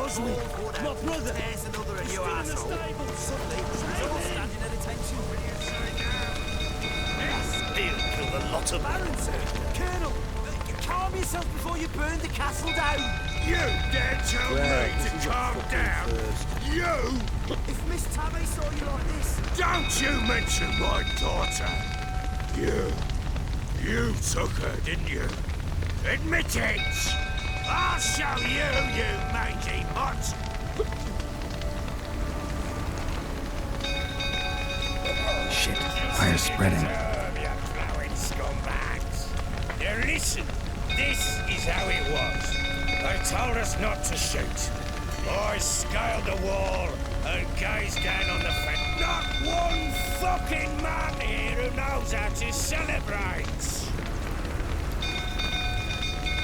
Bosley, my brother. There's another of He's you still in the asshole. stable. Suddenly, he's all standing at attention. He'll kill the lot of them. Baron, sir. Colonel, calm yourself before you burn the castle down. You dare tell Well, me this to is a calm fucking down? first. You! If Miss Tabby saw you like this... Don't you mention my daughter! You took her, didn't you? Admit it! I'll show you, you mangy mutt! Shit, fire's spreading. You plowing scumbags! Now listen, this is how it was. They told us not to shoot. I scaled the wall and gazed down on the fence. Not one fucking man here who knows how to celebrate!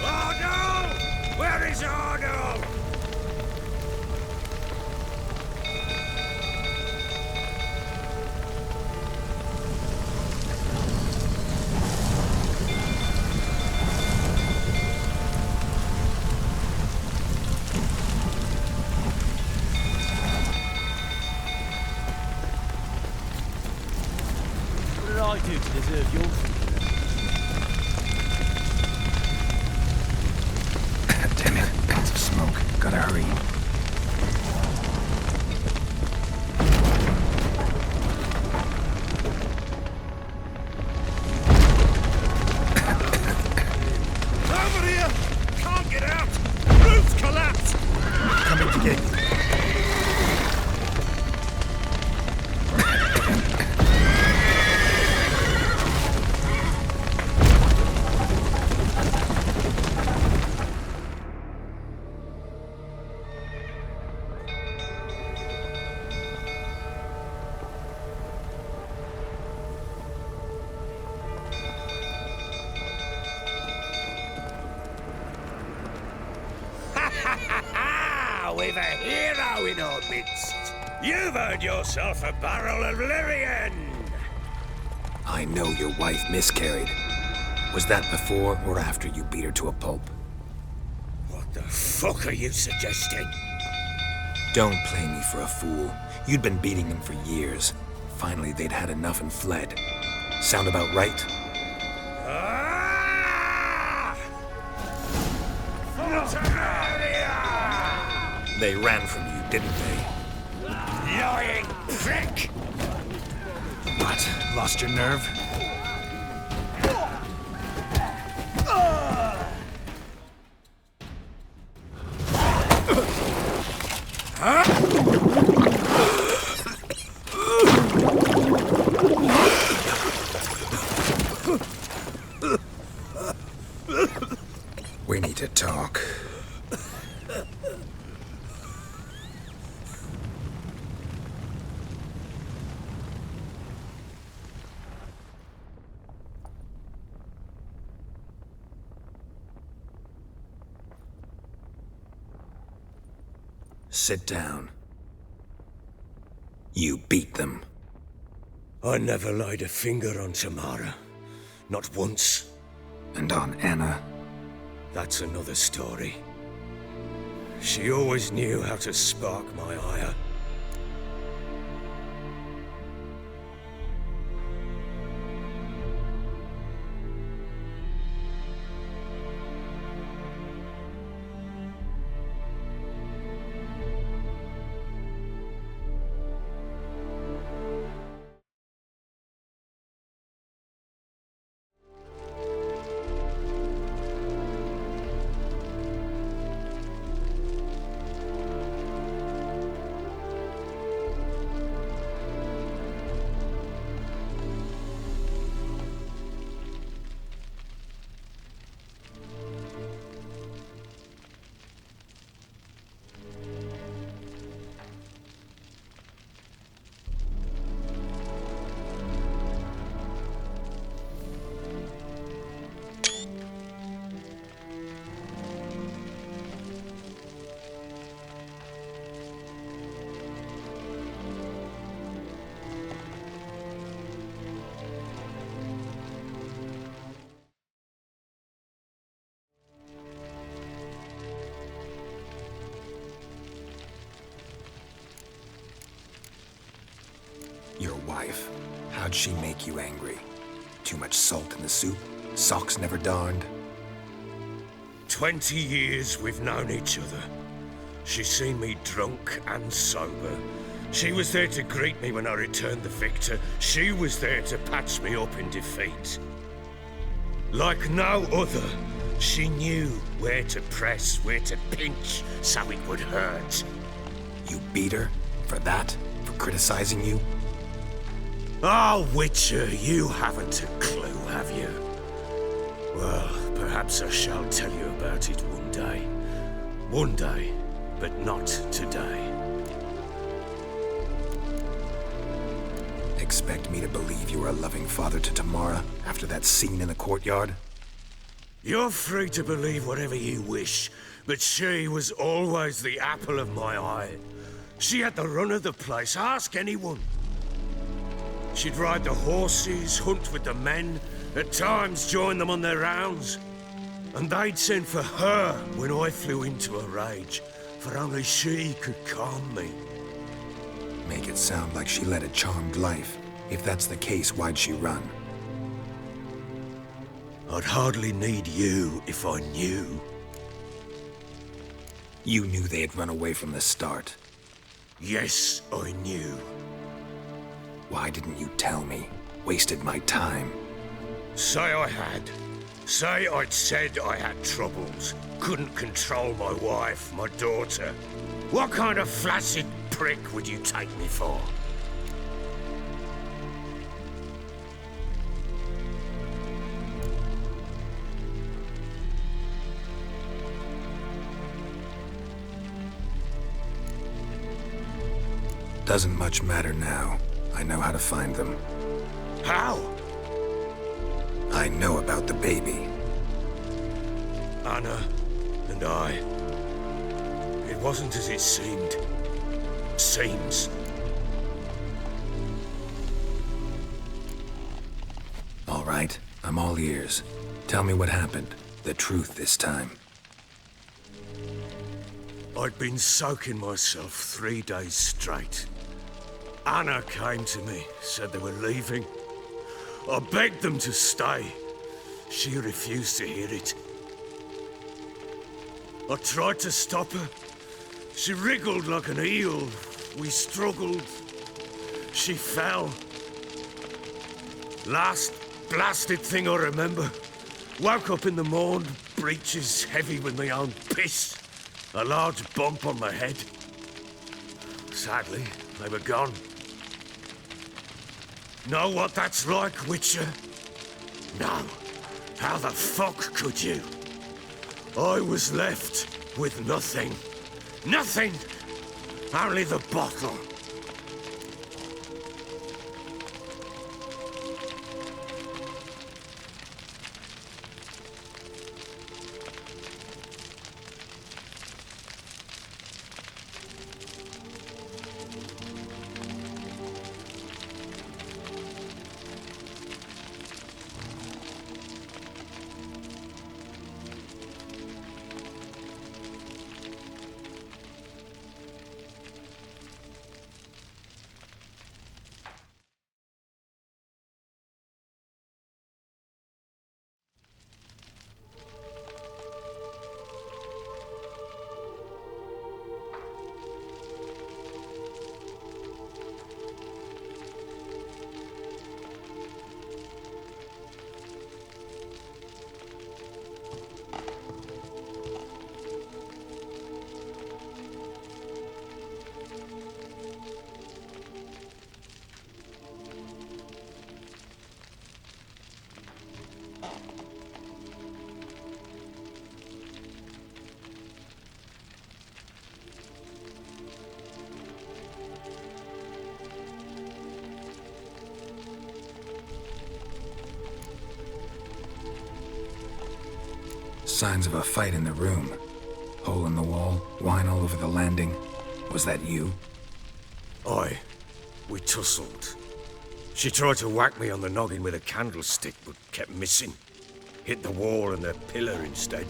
Arno! Where is Arno? What did I do to deserve your treatment? Damn it, bits of smoke. Gotta hurry. Over here! Can't get out! Roof's collapsed! Coming to get you. We've a hero in our midst. You've earned yourself a barrel of Lyrian. I know your wife miscarried. Was that before or after you beat her to a pulp? What the fuck are you suggesting? Don't play me for a fool. You'd been beating them for years. Finally, they'd had enough and fled. Sound about right? Ah! Forteria! They ran from you, didn't they? Lying prick! What? Lost your nerve? We need to talk. Sit down. You beat them. I never laid a finger on Tamara. Not once. And on Anna. That's another story. She always knew how to spark my ire. wife. How'd she make you angry? Too much salt in the soup? Socks never darned? 20 years we've known each other. She's seen me drunk and sober. She was there to greet me when I returned the victor. She was there to patch me up in defeat. Like no other, she knew where to press, where to pinch, so it would hurt. You beat her? For that? For criticizing you? Oh, Witcher, you haven't a clue, have you? Well, perhaps I shall tell you about it one day. One day, but not today. Expect me to believe you were a loving father to Tamara after that scene in the courtyard? You're free to believe whatever you wish, but she was always the apple of my eye. She had the run of the place, ask anyone. She'd ride the horses, hunt with the men, at times join them on their rounds. And they'd send for her when I flew into a rage, for only she could calm me. Make it sound like she led a charmed life. If that's the case, why'd she run? I'd hardly need you if I knew. You knew they had run away from the start. Yes, I knew. Why didn't you tell me? Wasted my time. Say I had. Say I'd said I had troubles. Couldn't control my wife, my daughter. What kind of flaccid prick would you take me for? Doesn't much matter now. I know how to find them. How? I know about the baby. Anna and I. It wasn't as it seemed. Seems. All right, I'm all ears. Tell me what happened. The truth this time. I'd been soaking myself 3 days straight. Anna came to me, said they were leaving. I begged them to stay. She refused to hear it. I tried to stop her. She wriggled like an eel. We struggled. She fell. Last blasted thing I remember. Woke up in the morn, breeches heavy with my own piss. A large bump on my head. Sadly, they were gone. Know what that's like, Witcher? No. How the fuck could you? I was left with nothing. Nothing! Only the bottle. Signs of a fight in the room. Hole in the wall, wine all over the landing. Was that you? Aye. We tussled. She tried to whack me on the noggin with a candlestick, but kept missing. Hit the wall and the pillar instead.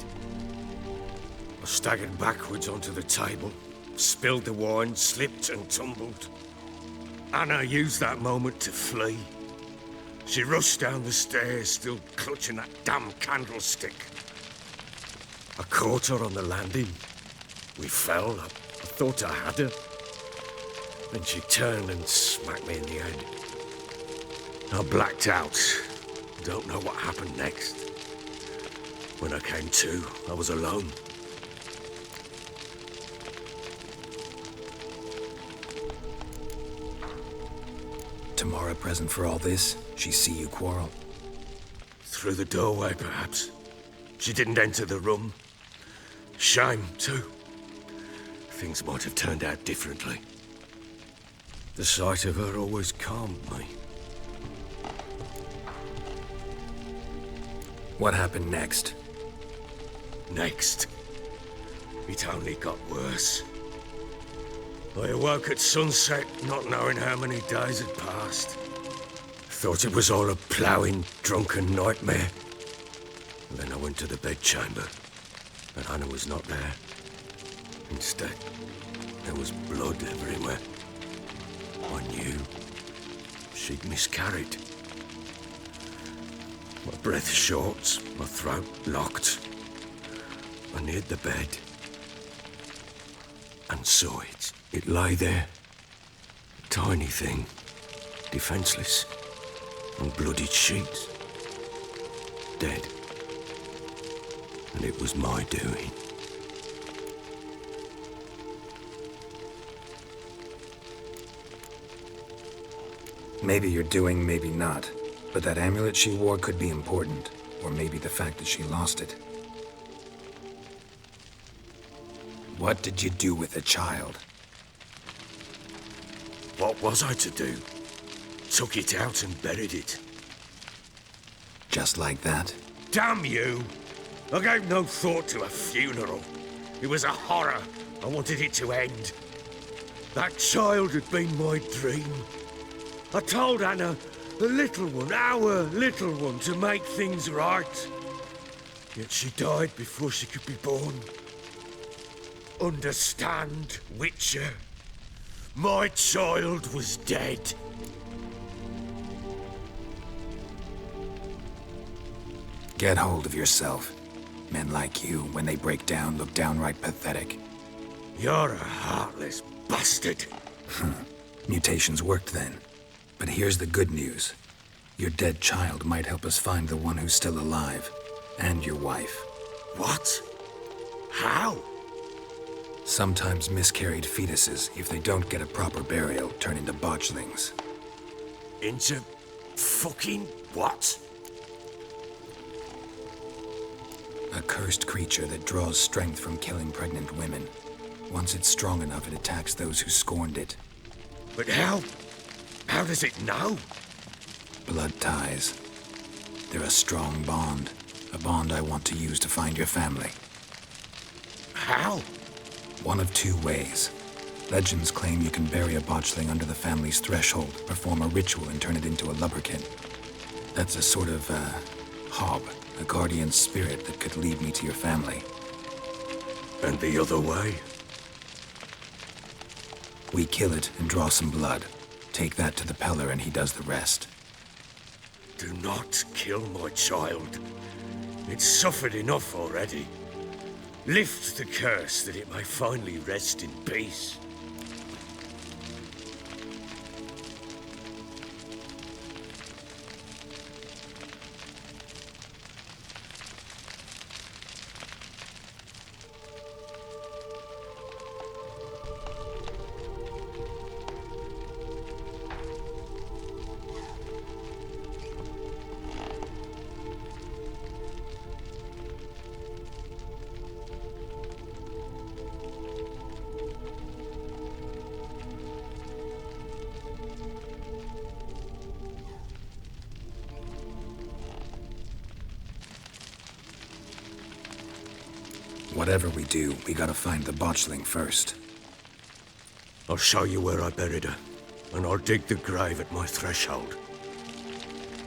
I staggered backwards onto the table, spilled the wine, slipped and tumbled. Anna used that moment to flee. She rushed down the stairs, still clutching that damn candlestick. I caught her on the landing. We fell. I thought I had her. Then she turned and smacked me in the head. I blacked out. Don't know what happened next. When I came to, I was alone. Tamara present for all this? She see you quarrel? Through the doorway, perhaps. She didn't enter the room. Shame, too. Things might have turned out differently. The sight of her always calmed me. What happened next? Next, it only got worse. I awoke at sunset, not knowing how many days had passed. Thought it was all a ploughing, drunken nightmare. And then I went to the bedchamber, but Anna was not there. Instead, there was blood everywhere. I knew she'd miscarried. My breath short, my throat locked. I neared the bed and saw it. It lay there, a tiny thing, defenseless, on bloodied sheets, dead. And it was my doing. Maybe you're doing, maybe not. But that amulet she wore could be important. Or maybe the fact that she lost it. What did you do with the child? What was I to do? Took it out and buried it. Just like that? Damn you! I gave no thought to a funeral. It was a horror. I wanted it to end. That child had been my dream. I told Anna, the little one, our little one, to make things right. Yet she died before she could be born. Understand, Witcher? My child was dead. Get hold of yourself. Men like you, when they break down, look downright pathetic. You're a heartless bastard. Mutations worked then. But here's the good news. Your dead child might help us find the one who's still alive. And your wife. What? How? Sometimes miscarried fetuses, if they don't get a proper burial, turn into botchlings. Into fucking what? A cursed creature that draws strength from killing pregnant women. Once it's strong enough, it attacks those who scorned it. But how? How does it know? Blood ties. They're a strong bond. A bond I want to use to find your family. How? One of two ways. Legends claim you can bury a botchling under the family's threshold, perform a ritual, and turn it into a lubberkin. That's a sort of, hob, a guardian spirit that could lead me to your family. And the other way? We kill it and draw some blood. Take that to the Peller and he does the rest. Do not kill my child. It's suffered enough already. Lift the curse that it may finally rest in peace. Whatever we do, we gotta find the botchling first. I'll show you where I buried her, and I'll dig the grave at my threshold.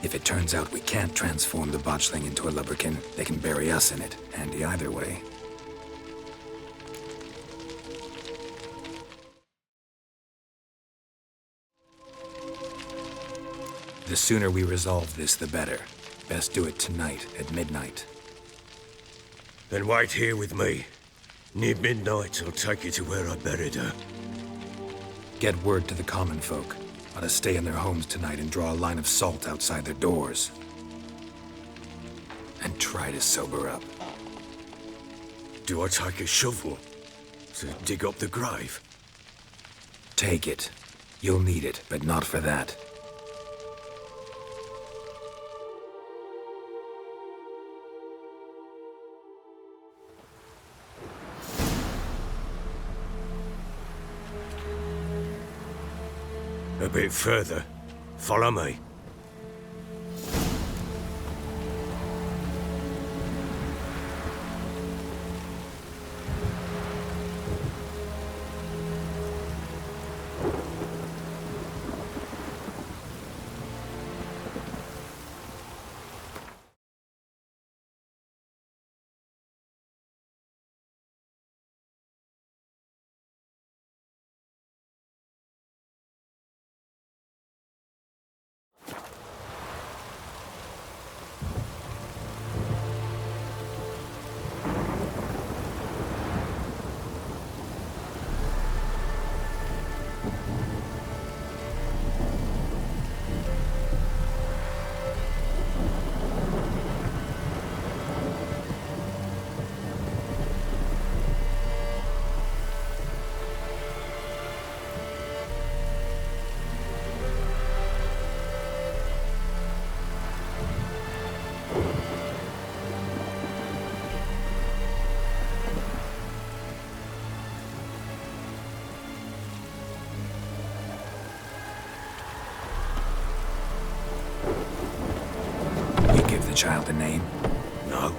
If it turns out we can't transform the botchling into a lubberkin, they can bury us in it. Handy either way. The sooner we resolve this, the better. Best do it tonight at midnight. Then wait here with me. Near midnight, I'll take you to where I buried her. Get word to the common folk. Ought to stay in their homes tonight and draw a line of salt outside their doors. And try to sober up. Do I take a shovel to dig up the grave? Take it. You'll need it, but not for that. A bit further. Follow me. The child a name? No.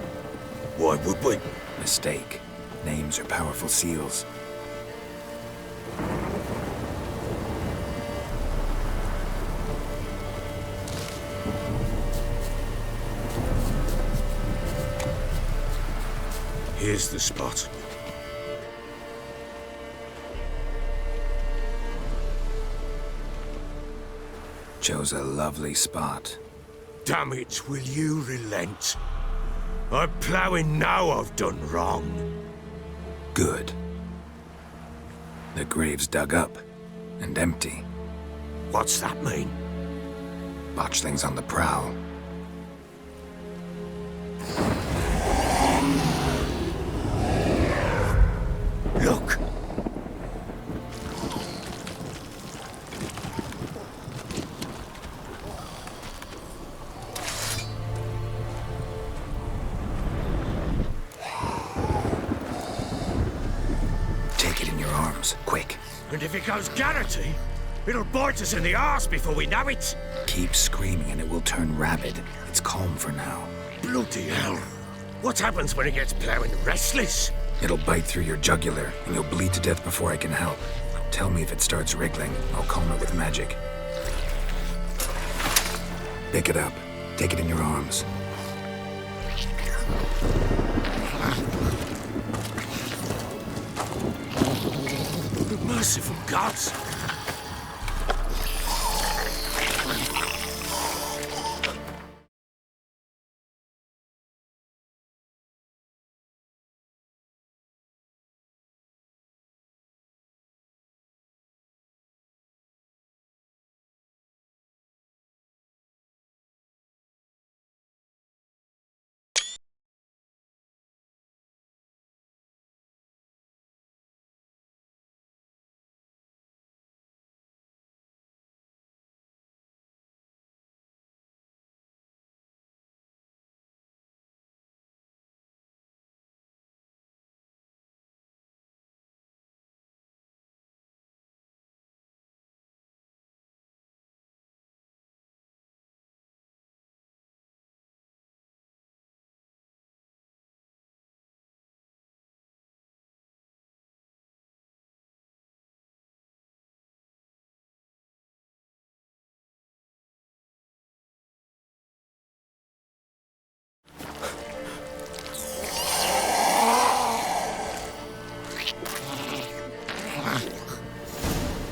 Why would we? Mistake. Names are powerful seals. Here's the spot. Chose a lovely spot. Damn it, will you relent? I'm ploughing now I've done wrong. Good. The grave's dug up and empty. What's that mean? Botchling's on the prowl. Look! Quick. And if it goes Garrity, it'll bite us in the arse before we know it. Keep screaming and it will turn rabid. It's calm for now. Bloody hell. What happens when it gets ploughing restless? It'll bite through your jugular, and you'll bleed to death before I can help. Tell me if it starts wriggling. I'll calm it with magic. Pick it up. Take it in your arms. Merciful gods!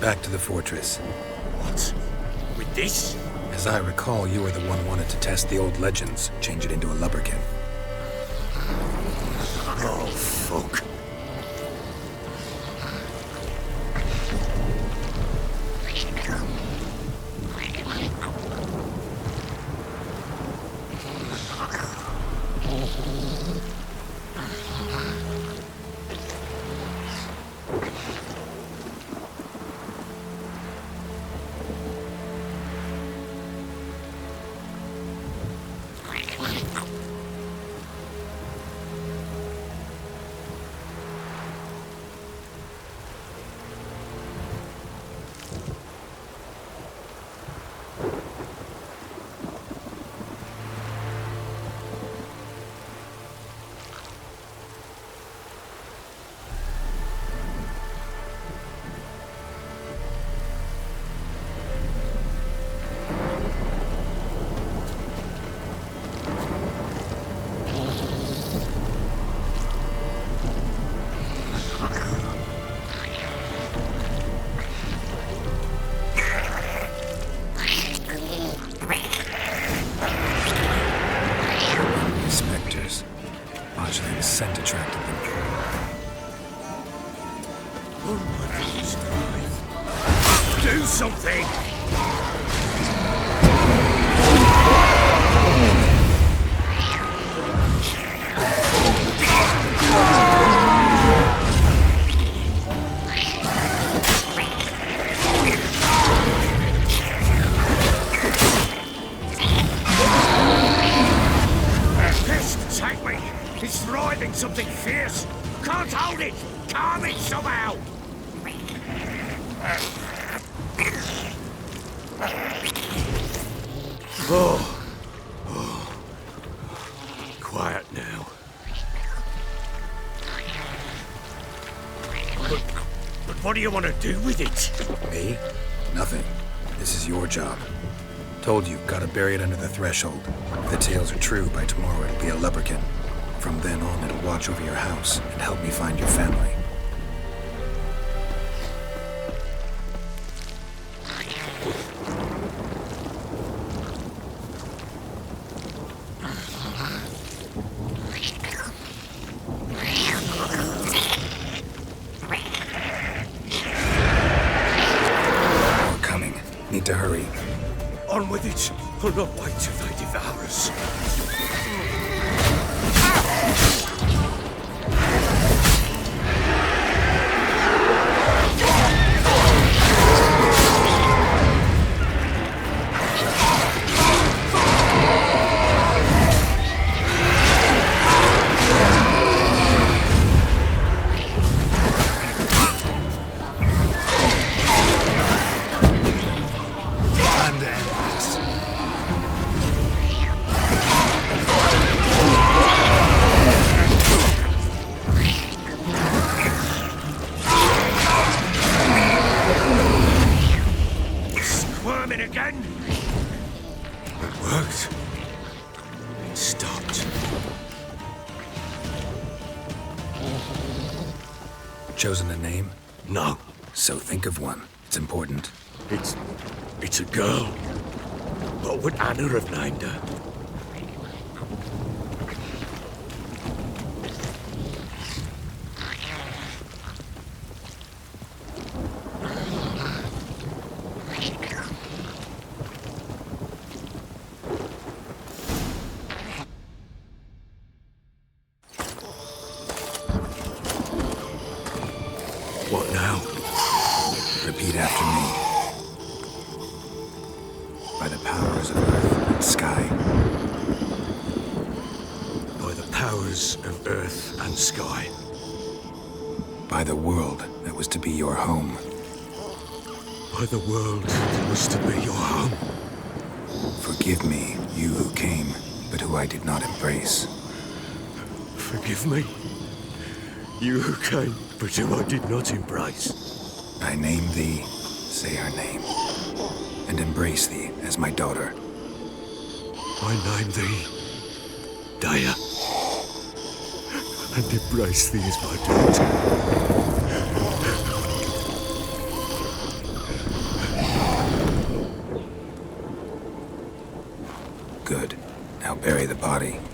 Back to the fortress. What? With this? As As I recall, you were the one wanted to test the old legends, change it into a lubberkin. Oh, fuck. The scent attracted them. Do something! Take me! It's writhing something fierce! Can't hold it! Calm it somehow! Oh. Quiet now. But what do you want to do with it? Me? Nothing. This is your job. Told you, gotta bury it under the threshold. If the tales are true, by tomorrow it'll be a lubberkin. From then on, it'll watch over your house and help me find your family. We're coming. Need to hurry. On with it! I'll not wait till they devour us. Again? It worked. It stopped. Chosen a name? No. So think of one. It's important. It's a girl. What would Anna have named her? What now? Repeat after me. By the powers of earth and sky. By the powers of earth and sky. By the world that was to be your home. By the world that was to be your home. Forgive me, you who came, but who I did not embrace. Forgive me. You who came, but who I did not embrace. I name thee, say her name, and embrace thee as my daughter. I name thee, Daya, and embrace thee as my daughter. body.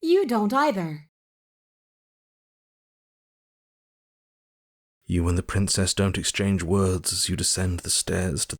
You don't either. You and the princess don't exchange words as you descend the stairs to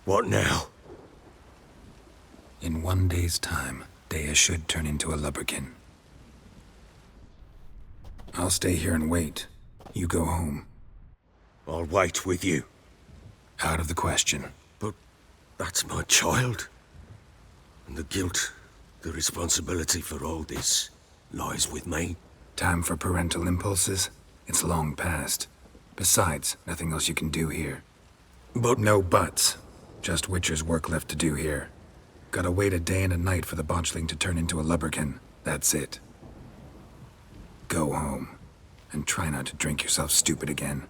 What now? In 1 day's time, Dea should turn into a lubberkin. I'll stay here and wait. You go home. I'll wait with you. Out of the question. But that's my child. And the guilt, the responsibility for all this, lies with me. Time for parental impulses? It's long past. Besides, nothing else you can do here. But No buts. Just Witcher's work left to do here. Gotta wait a day and a night for the botchling to turn into a lubberkin. That's it. Go home. And try not to drink yourself stupid again.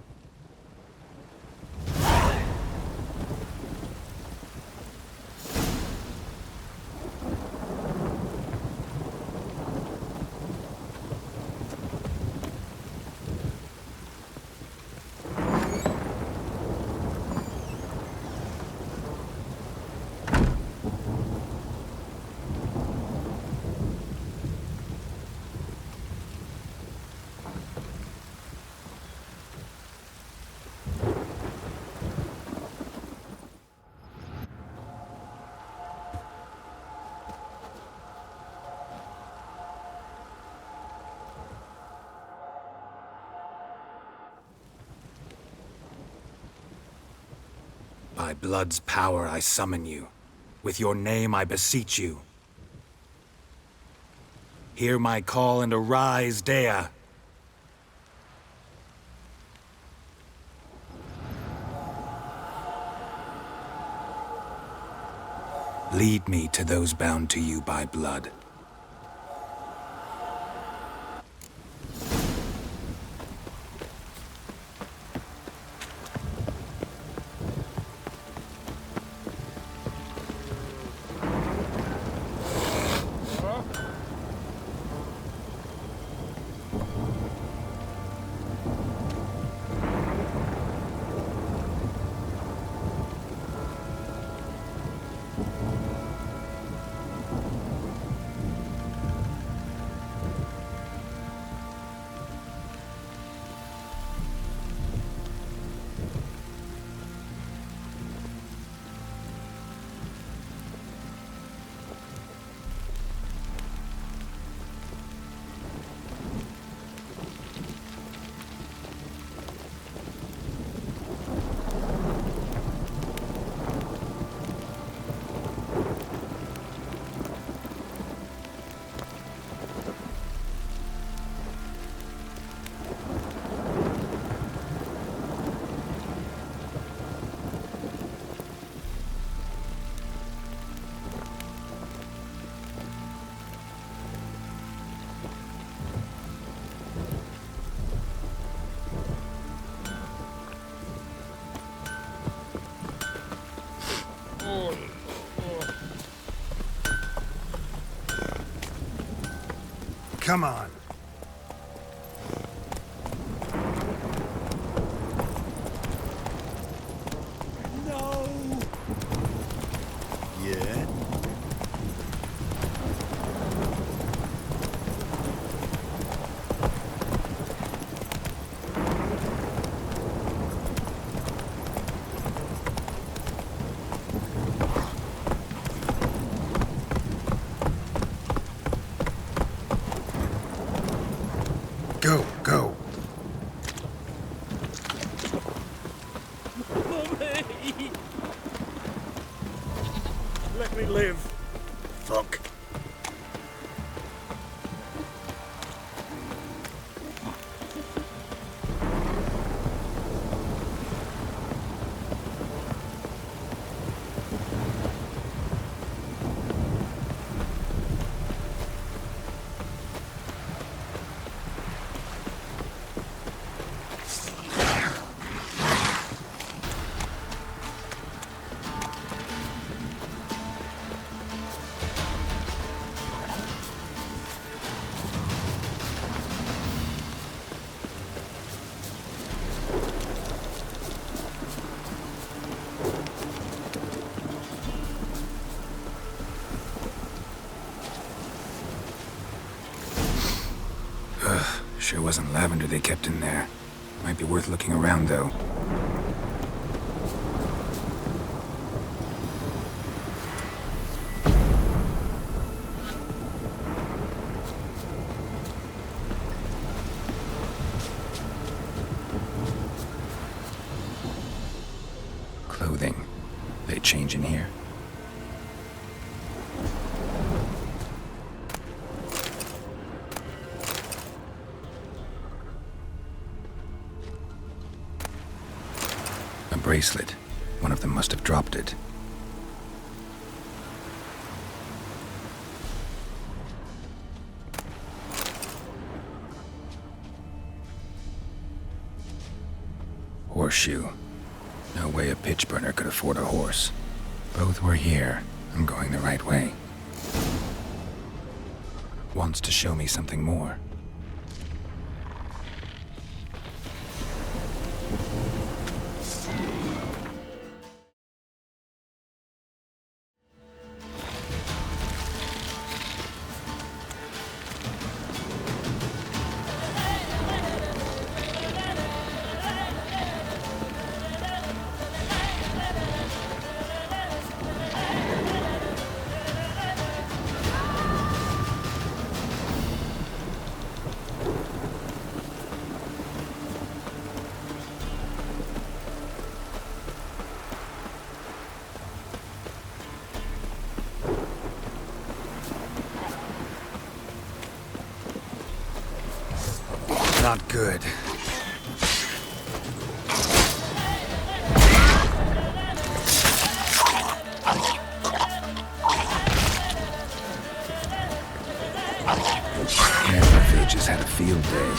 By blood's power I summon you. With your name I beseech you. Hear my call and arise, Dea. Lead me to those bound to you by blood. Come on. No! Yeah? Go, go. Mummy! Let me live. Fuck. Sure wasn't lavender they kept in there. Might be worth looking around, though. change in here? A bracelet. One of them must have dropped it. Horseshoe. No way a pitch burner could afford a horse. Both were here. I'm going the right way. Wants to show me something more. Not good. Macrophages had a field day.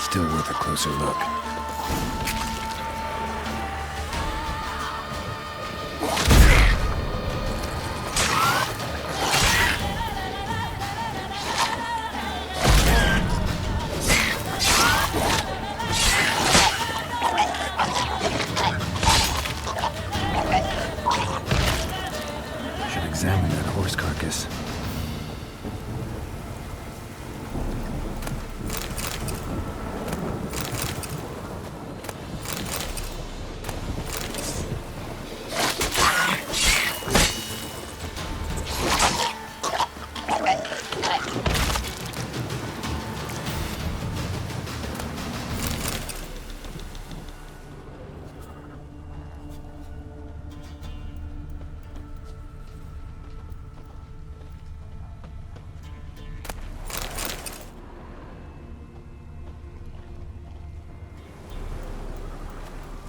Still worth a closer look. Examine that horse carcass.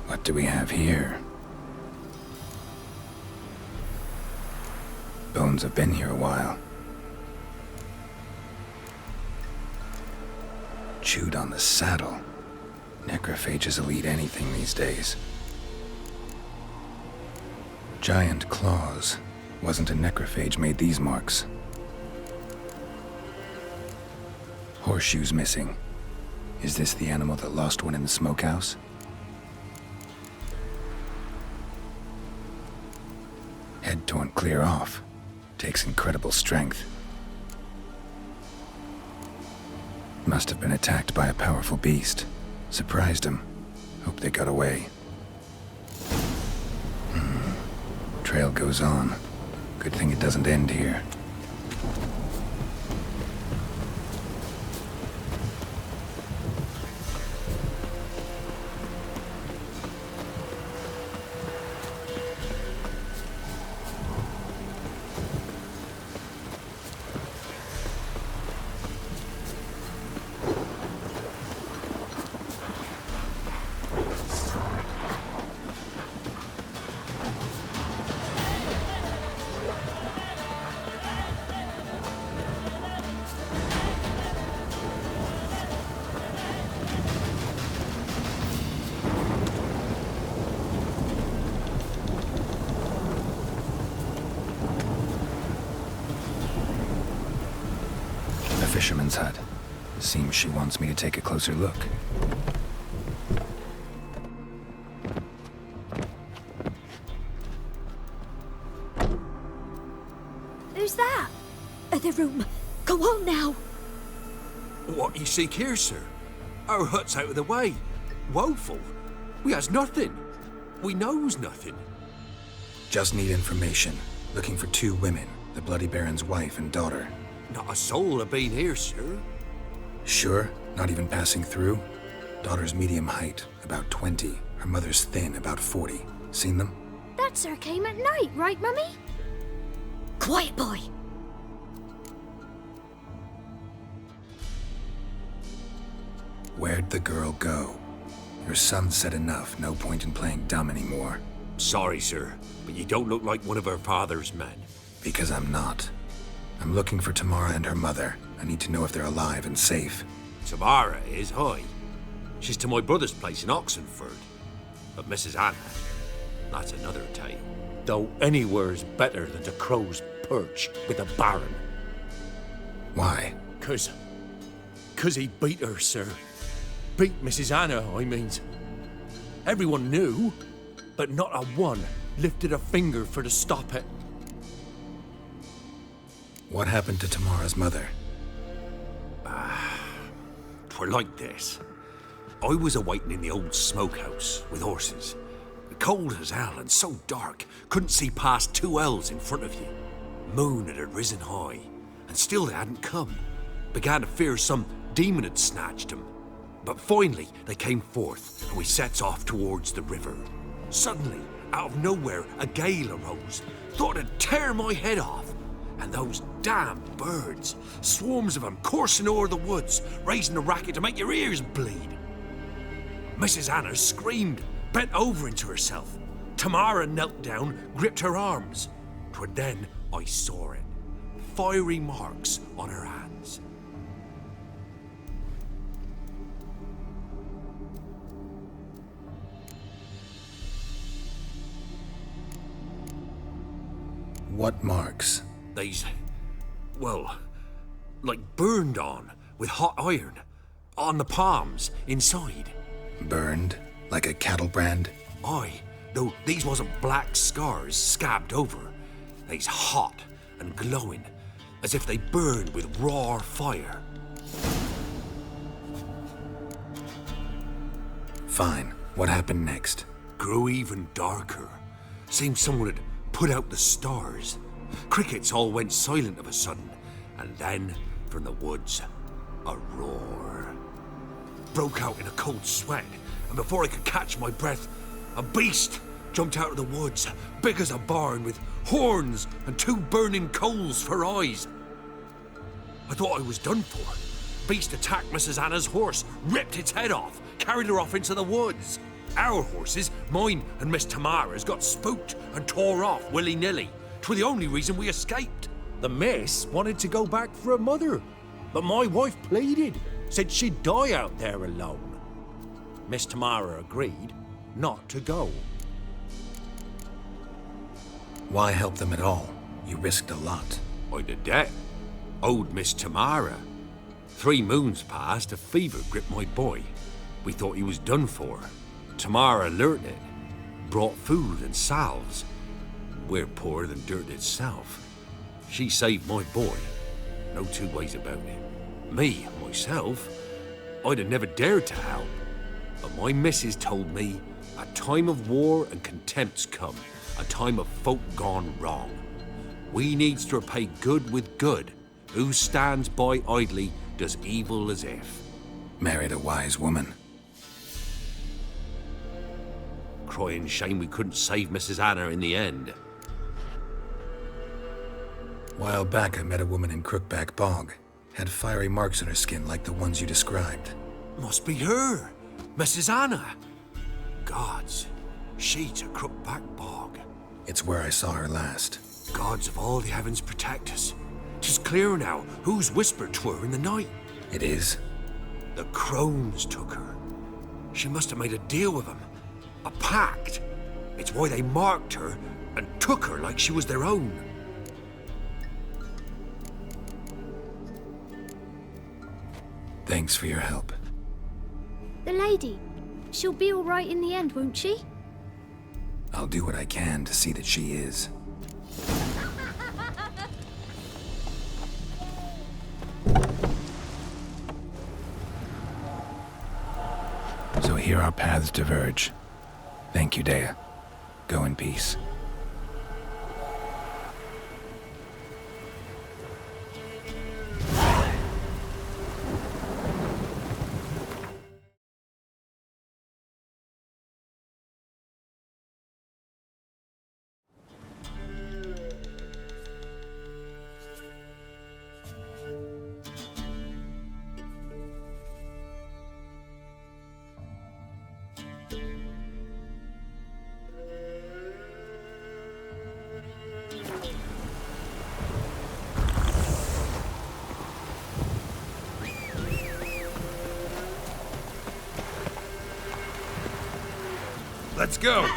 What do we have here? Bones have been here a while. Chewed on the saddle. Necrophages will eat anything these days. Giant claws. Wasn't a necrophage made these marks. Horseshoes missing. Is this the animal that lost one in the smokehouse? Head torn clear off. Takes incredible strength. Must have been attacked by a powerful beast. Surprised him. Hope they got away. Trail goes on. Good thing it doesn't end here. Fisherman's hut. Seems she wants me to take a closer look. Who's that? The room. Go on now. What you seek here, sir? Our hut's out of the way. Woeful. We has nothing. We knows nothing. Just need information. Looking for 2 women, the Bloody Baron's wife and daughter. Not a soul have been here, sir. Sure? Not even passing through? Daughter's medium height, about 20. Her mother's thin, about 40. Seen them? That sir came at night, right, Mummy? Quiet, boy. Where'd the girl go? Your son said enough. No point in playing dumb anymore. Sorry, sir, but you don't look like one of her father's men. Because I'm not. I'm looking for Tamara and her mother. I need to know if they're alive and safe. Tamara is, hi. She's to my brother's place in Oxenford. But Mrs. Anna, that's another tale. Though anywhere's better than the crow's perch with a baron. Why? 'Cause he beat her, sir. Beat Mrs. Anna, I means. Everyone knew, but not a one lifted a finger for to stop it. What happened to Tamara's mother? 'Twere like this. I was awaiting in the old smokehouse with horses. Cold as hell and so dark, couldn't see past 2 ells in front of you. Moon had risen high, and still they hadn't come. Began to fear some demon had snatched them. But finally they came forth, and we sets off towards the river. Suddenly, out of nowhere, a gale arose. Thought it'd tear my head off. And those damn birds, swarms of them coursing o'er the woods, raising a racket to make your ears bleed. Mrs. Anna screamed, bent over into herself. Tamara knelt down, gripped her arms. 'Twere then I saw it. Fiery marks on her hands. What marks? They's, well, like burned on with hot iron. On the palms, inside. Burned? Like a cattle brand? Aye, though these wasn't black scars scabbed over. They's hot and glowing, as if they burned with raw fire. Fine. What happened next? Grew even darker. Seemed someone had put out the stars. Crickets all went silent of a sudden, and then, from the woods, a roar. Broke out in a cold sweat, and before I could catch my breath, a beast jumped out of the woods, big as a barn, with horns and 2 burning coals for eyes. I thought I was done for. Beast attacked Mrs. Anna's horse, ripped its head off, carried her off into the woods. Our horses, mine and Miss Tamara's, got spooked and tore off willy-nilly. 'Twere the only reason we escaped. The miss wanted to go back for her mother, but my wife pleaded, said she'd die out there alone. Miss Tamara agreed not to go. Why help them at all? You risked a lot. I'd a debt. Owed Miss Tamara. 3 moons passed, a fever gripped my boy. We thought he was done for. Tamara learnt it. Brought food and salves. We're poorer than dirt itself. She saved my boy. No 2 ways about it. Me, myself, I'd have never dared to help. But my missus told me a time of war and contempt's come. A time of folk gone wrong. We needs to repay good with good. Who stands by idly does evil as if. Married a wise woman. Crying shame we couldn't save Mrs. Anna in the end. While back, I met a woman in Crookback Bog. Had fiery marks on her skin like the ones you described. Must be her, Mrs. Anna. Gods, she's a Crookback Bog. It's where I saw her last. Gods of all the heavens protect us. 'Tis clear now who's whispered to her in the night. It is? The crones took her. She must have made a deal with them. A pact. It's why they marked her and took her like she was their own. Thanks for your help. The lady. She'll be all right in the end, won't she? I'll do what I can to see that she is. So here our paths diverge. Thank you, Dea. Go in peace. Let's go.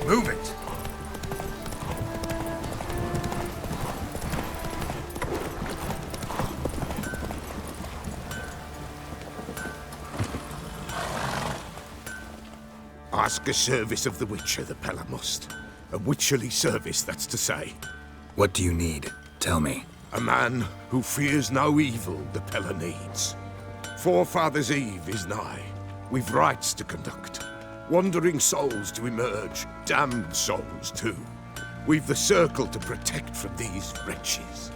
Move it! Ask a service of the Witcher, the Pella must. A witcherly service, that's to say. What do you need? Tell me. A man who fears no evil the Pella needs. Forefathers' Eve is nigh. We've rites to conduct. Wandering souls to emerge, damned souls too. We've the circle to protect from these wretches.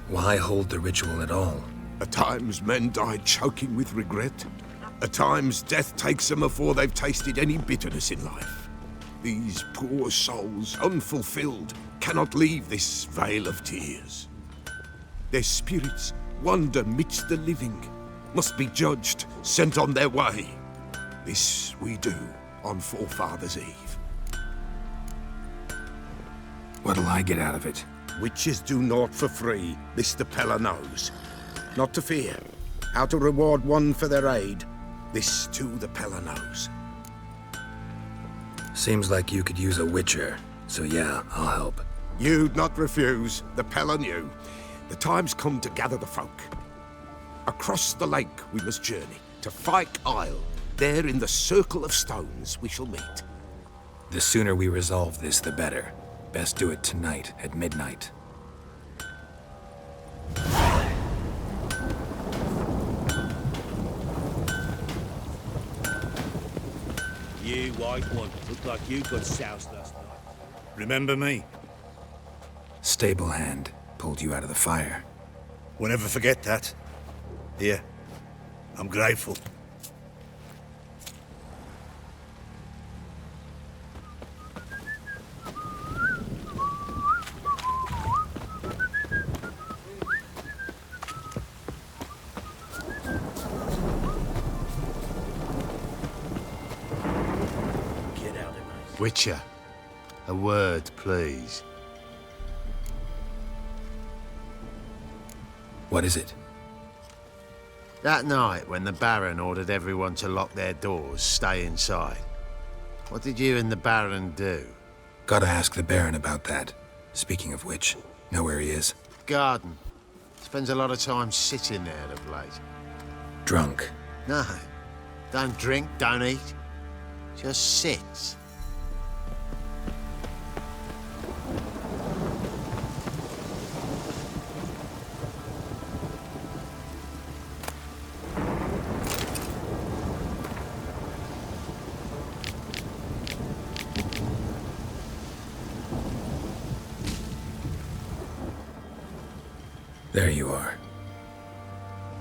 Why hold the ritual at all? At times men die choking with regret. At times death takes them before they've tasted any bitterness in life. These poor souls, unfulfilled, cannot leave this vale of tears. Their spirits wander midst the living, must be judged, sent on their way. This we do on Forefathers' Eve. What'll I get out of it? Witches do naught for free, this the Pella knows. Not to fear. How to reward one for their aid, this too the Pella knows. Seems like you could use a witcher, so yeah, I'll help. You'd not refuse, the Pella knew. The time's come to gather the folk. Across the lake we must journey, to Fyke Isle. There in the circle of stones we shall meet. The sooner we resolve this, the better. Best do it tonight, at midnight. You white one, look like you got soused last night. Remember me? Stable hand pulled you out of the fire. We'll never forget that. Here, I'm grateful. Witcher, a word, please. What is it? That night when the Baron ordered everyone to lock their doors, stay inside. What did you and the Baron do? Gotta ask the Baron about that. Speaking of which, know where he is? Garden. Spends a lot of time sitting there of late. Drunk. No. Don't drink, don't eat. Just sits. There you are.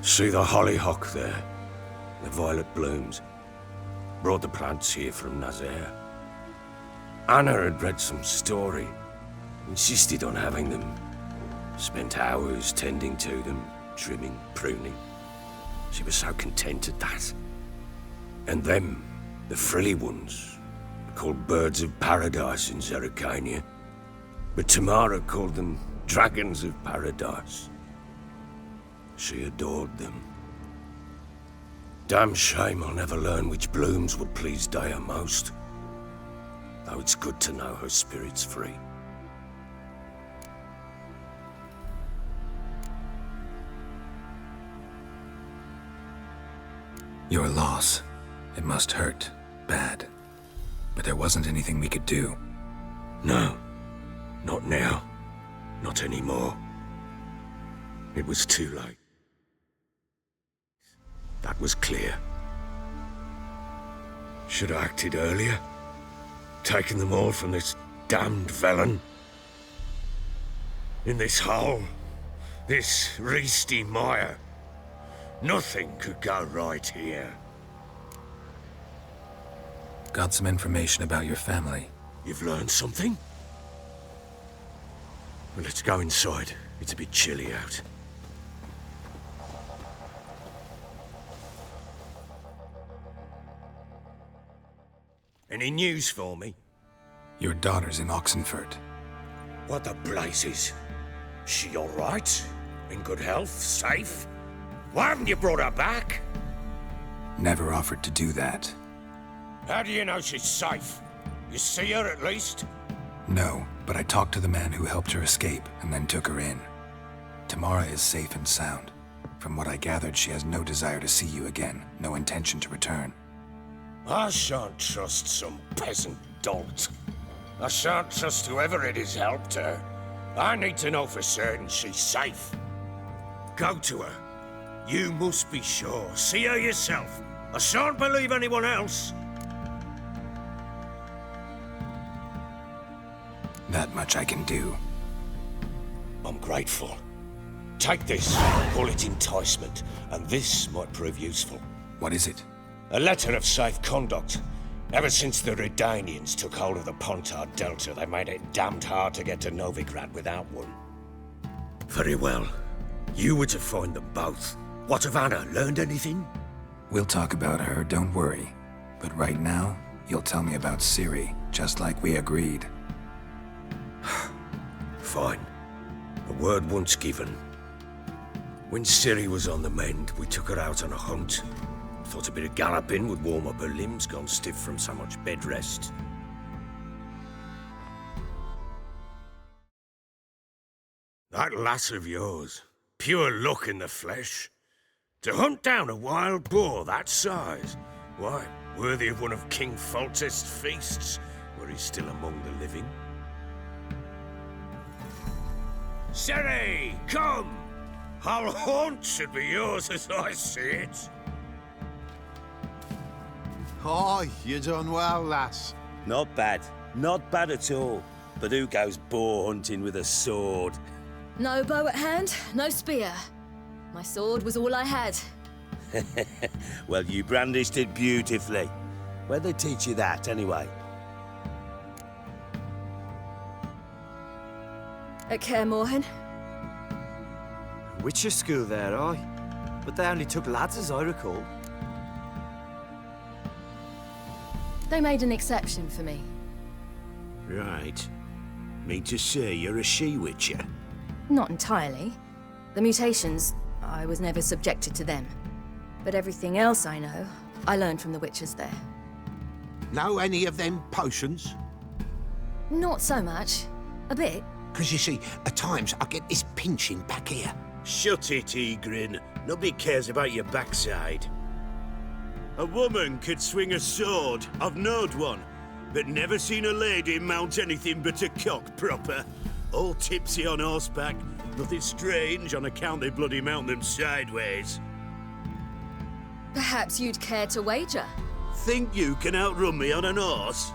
See the hollyhock there? The violet blooms. Brought the plants here from Nazaire. Anna had read some story. Insisted on having them. Spent hours tending to them, trimming, pruning. She was so content at that. And them, the frilly ones, called birds of paradise in Zerrikania. But Tamara called them dragons of paradise. She adored them. Damn shame I'll never learn which blooms would please Dea most. though it's good to know her spirit's free. Your loss. It must hurt. Bad. But there wasn't anything we could do. No. Not now. Not anymore. It was too late. That was clear. Should have acted earlier. Taken them all from this damned felon. In this hole. This reesty mire. Nothing could go right here. Got some information about your family. You've learned something? Well, let's go inside. It's a bit chilly out. Any news for me? Your daughter's in Oxenfurt. What the blazes? She all right? In good health? Safe? Why haven't you brought her back? Never offered to do that. How do you know she's safe? You see her at least? No, but I talked to the man who helped her escape and then took her in. Tamara is safe and sound. From what I gathered, she has no desire to see you again, no intention to return. I shan't trust some peasant dolt. I shan't trust whoever it is helped her. I need to know for certain she's safe. Go to her. You must be sure. See her yourself. I shan't believe anyone else. That much I can do. I'm grateful. Take this, call it enticement, and this might prove useful. What is it? A letter of safe conduct. Ever since the Redanians took hold of the Pontar Delta, they made it damned hard to get to Novigrad without one. Very well. You were to find them both. What of Anna? Learned anything? We'll talk about her, don't worry. But right now, you'll tell me about Ciri, just like we agreed. Fine. A word once given. When Ciri was on the mend, we took her out on a hunt. Thought a bit of galloping would warm up her limbs, gone stiff from so much bed rest. That lass of yours, pure luck in the flesh. To hunt down a wild boar that size, why, worthy of one of King Foltest's feasts, were he still among the living. Ciri, come! Our haunt should be yours as I see it. Oh, you done well, lass. Not bad. Not bad at all. But who goes boar hunting with a sword? No bow at hand, no spear. My sword was all I had. Well, you brandished it beautifully. Where'd they teach you that, anyway? At Kaer Morhen. Witcher school there, aye? But they only took lads, as I recall. They made an exception for me. Right. Mean to say you're a she-witcher? Not entirely. The mutations, I was never subjected to them. But everything else I know, I learned from the witches there. Know any of them potions? Not so much. A bit. Because you see, at times I get this pinching back here. Shut it, Egrin. Nobody cares about your backside. A woman could swing a sword. I've knowed one. But never seen a lady mount anything but a cock proper. All tipsy on horseback. Nothing strange on account they bloody mount them sideways. Perhaps you'd care to wager? Think you can outrun me on an horse?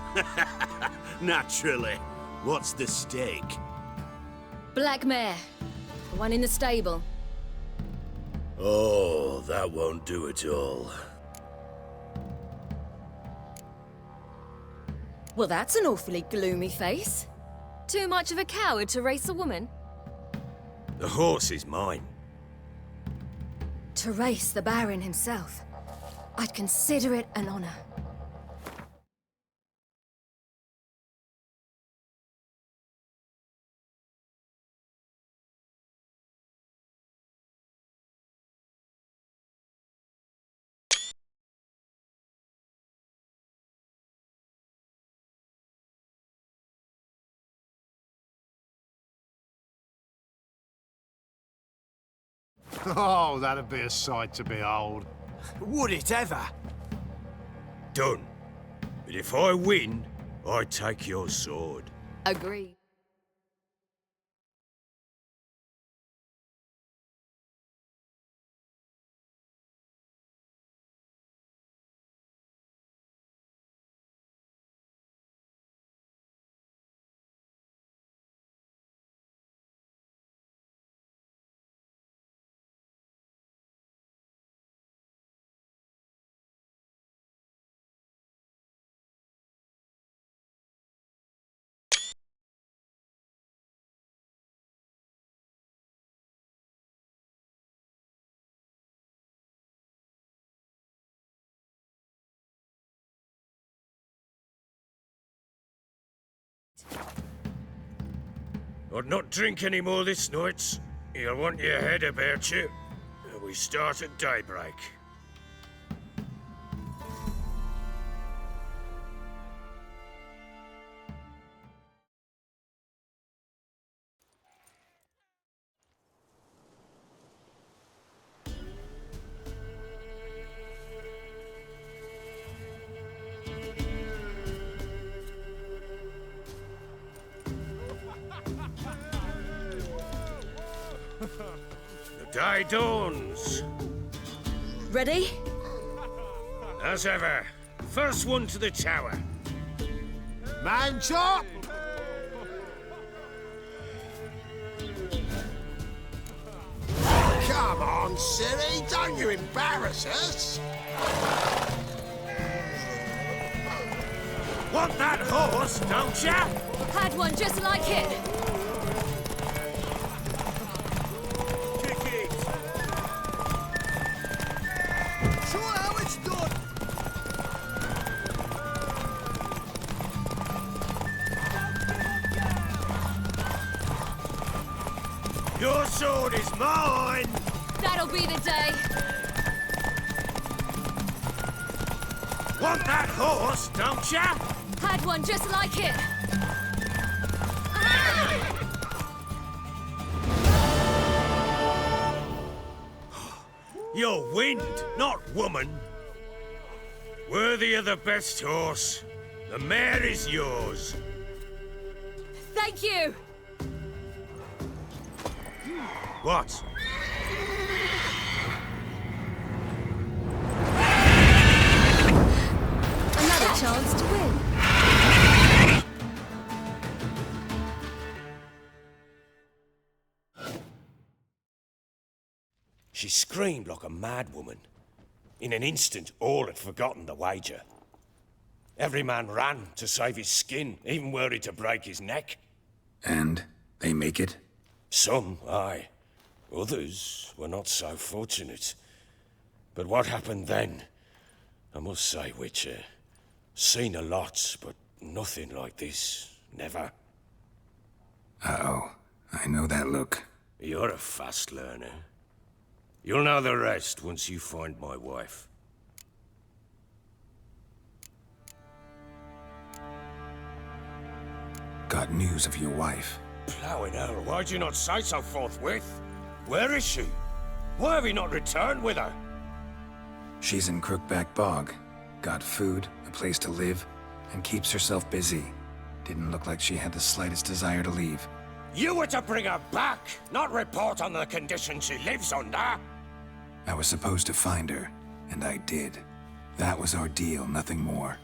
Naturally. What's the stake? Black mare. The one in the stable. Oh, that won't do at all. Well, that's an awfully gloomy face. Too much of a coward to race a woman? The horse is mine. To race the Baron himself. I'd consider it an honor. Oh, that'd be a sight to behold. Would it ever? Done. But if I win, I take your sword. Agreed. I'd not drink any more this night. You'll want your head about you. We start at daybreak. The day dawns. Ready? As ever, first one to the tower. Man chop! Come on, silly, don't you embarrass us! Want that horse, don't ya? Had one just like it. Kick it! Show how it's done! Your sword is mine! That'll be the day. Want that horse, don't ya? Had one just like it. You're wind, not woman. Worthy of the best horse. The mare is yours. Thank you. What? Another chance to win. She screamed like a mad woman. In an instant, all had forgotten the wager. Every man ran to save his skin, even were he to break his neck. And they make it? Some, aye. Others were not so fortunate. But what happened then? I must say, Witcher, seen a lot, but nothing like this. Never. Uh-oh. I know that look. You're a fast learner. You'll know the rest once you find my wife. Got news of your wife. Plowing hell, why'd you not say so forthwith? Where is she? Why have you not returned with her? She's in Crookback Bog. Got food, a place to live, and keeps herself busy. Didn't look like she had the slightest desire to leave. You were to bring her back, not report on the condition she lives under. I was supposed to find her, and I did. That was our deal, nothing more.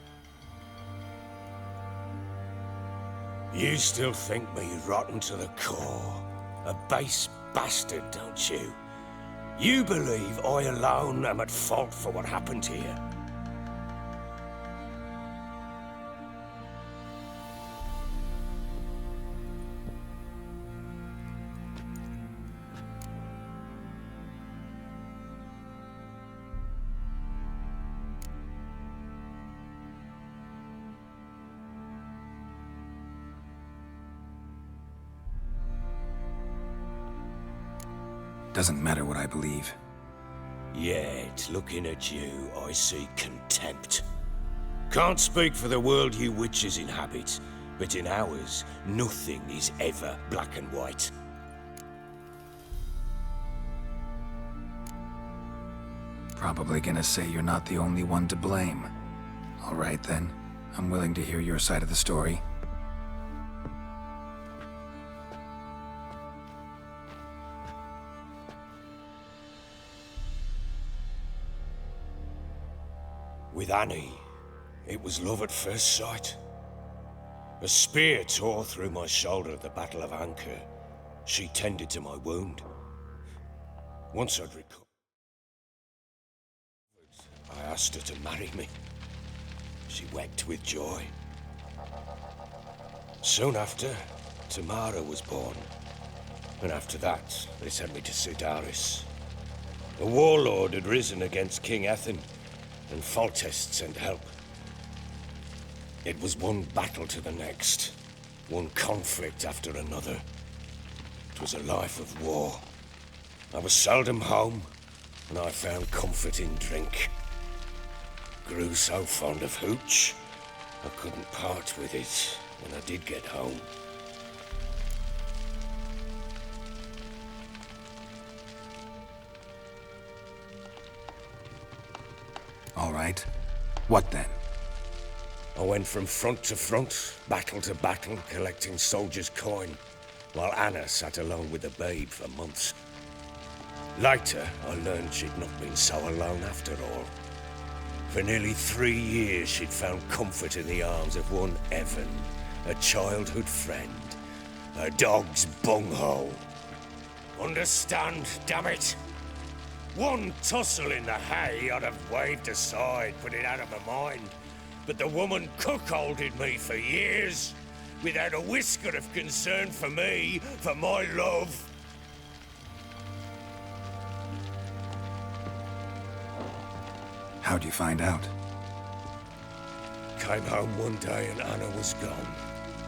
You still think me rotten to the core. A base bastard, don't you? You believe I alone am at fault for what happened here. Doesn't matter what I believe. Yet, looking at you, I see contempt. Can't speak for the world you witches inhabit, but in ours, nothing is ever black and white. Probably gonna say you're not the only one to blame. All right then, I'm willing to hear your side of the story. With Annie, it was love at first sight. A spear tore through my shoulder at the Battle of Anchor. She tended to my wound. Once I'd recovered, I asked her to marry me. She wept with joy. Soon after, Tamara was born. And after that, they sent me to Sidaris. A warlord had risen against King Ethan, and Foltest sent help. It was one battle to the next, one conflict after another. It was a life of war. I was seldom home, and I found comfort in drink. Grew so fond of hooch, I couldn't part with it when I did get home. All right. What then? I went from front to front, battle to battle, collecting soldiers' coin, while Anna sat alone with the babe for months. Later, I learned she'd not been so alone after all. For nearly 3 years, she'd found comfort in the arms of one Evan, a childhood friend, a dog's bunghole. Understand, damn it? One tussle in the hay I'd have waved aside, put it out of my mind. But the woman cuckolded me for years, without a whisker of concern for me, for my love. How'd you find out? Came home one day and Anna was gone.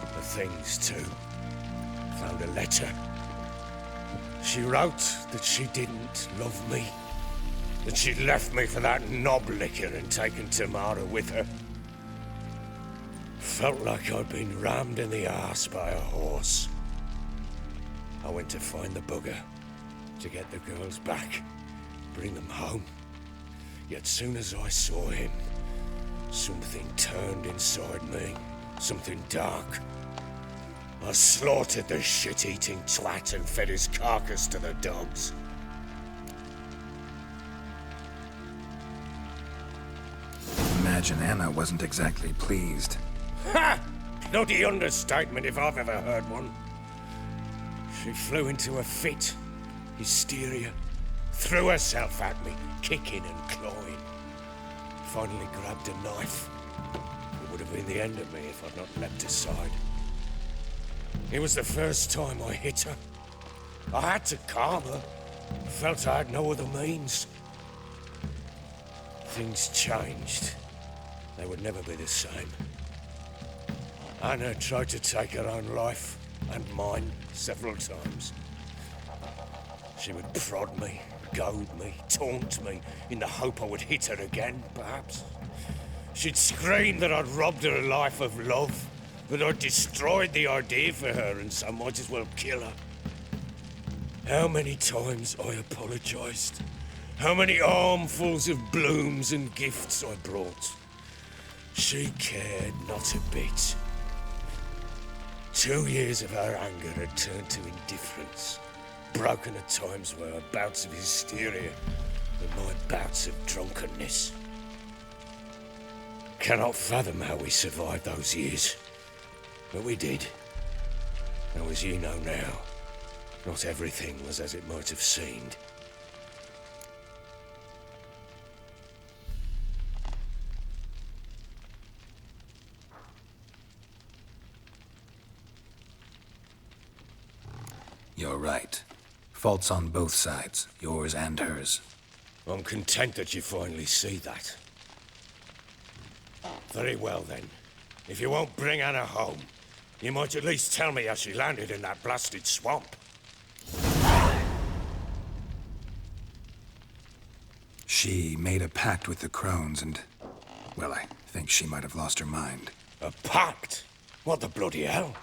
The things too. Found a letter. She wrote that she didn't love me. That she'd left me for that knob licker and taken Tamara with her. Felt like I'd been rammed in the arse by a horse. I went to find the bugger, to get the girls back, bring them home. Yet soon as I saw him, something turned inside me, something dark. I slaughtered the shit-eating twat and fed his carcass to the dogs. Imagine Anna wasn't exactly pleased. Ha! Bloody understatement if I've ever heard one. She flew into a fit, hysteria, threw herself at me, kicking and clawing. Finally grabbed a knife. It would have been the end of me if I'd not leapt aside. It was the first time I hit her. I had to calm her. I felt I had no other means. Things changed. They would never be the same. Anna tried to take her own life, and mine, several times. She would prod me, goad me, taunt me, in the hope I would hit her again, perhaps. She'd scream that I'd robbed her life of love, that I'd destroyed the idea for her, and so might as well kill her. How many times I apologized. How many armfuls of blooms and gifts I brought. She cared not a bit. 2 years of her anger had turned to indifference, broken at times by her bouts of hysteria and my bouts of drunkenness. Cannot fathom how we survived those years, but we did. And as you know now, not everything was as it might have seemed. You're right. Faults on both sides, yours and hers. I'm content that you finally see that. Very well then. If you won't bring Anna home, you might at least tell me how she landed in that blasted swamp. She made a pact with the crones and, well, I think she might have lost her mind. A pact? What the bloody hell?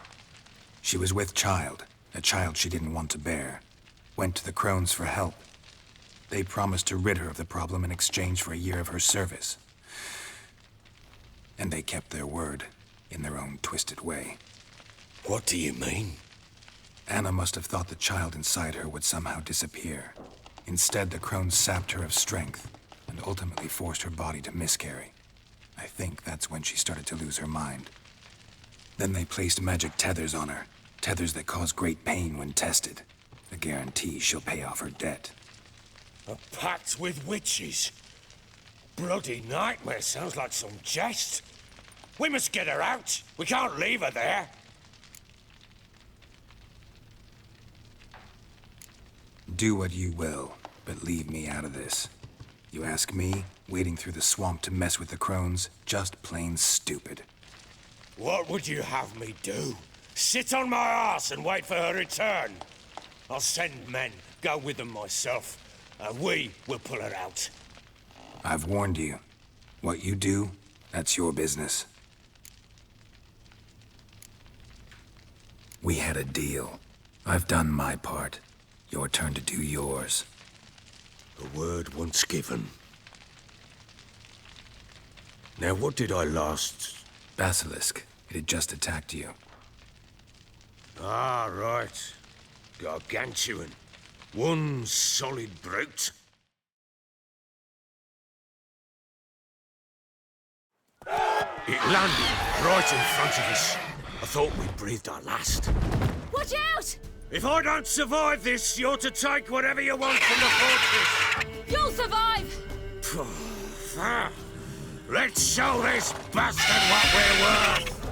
She was with child, a child she didn't want to bear. Went to the crones for help. They promised to rid her of the problem in exchange for a year of her service. And they kept their word, in their own twisted way. What do you mean? Anna must have thought the child inside her would somehow disappear. Instead, the crones sapped her of strength, and ultimately forced her body to miscarry. I think that's when she started to lose her mind. Then they placed magic tethers on her, tethers that cause great pain when tested. A guarantee she'll pay off her debt. A pact with witches? Bloody nightmare, sounds like some jest. We must get her out. We can't leave her there. Do what you will, but leave me out of this. You ask me, wading through the swamp to mess with the crones, just plain stupid. What would you have me do? Sit on my arse and wait for her return? I'll send men, go with them myself, and we will pull her out. I've warned you. What you do, that's your business. We had a deal. I've done my part. Your turn to do yours. A word once given. Now, what did I last... Basilisk. It had just attacked you. Ah, right. Gargantuan. One solid brute. It landed right in front of us. I thought we'd breathed our last. Watch out! If I don't survive this, you're to take whatever you want from the fortress. You'll survive! Let's show this bastard what we're worth.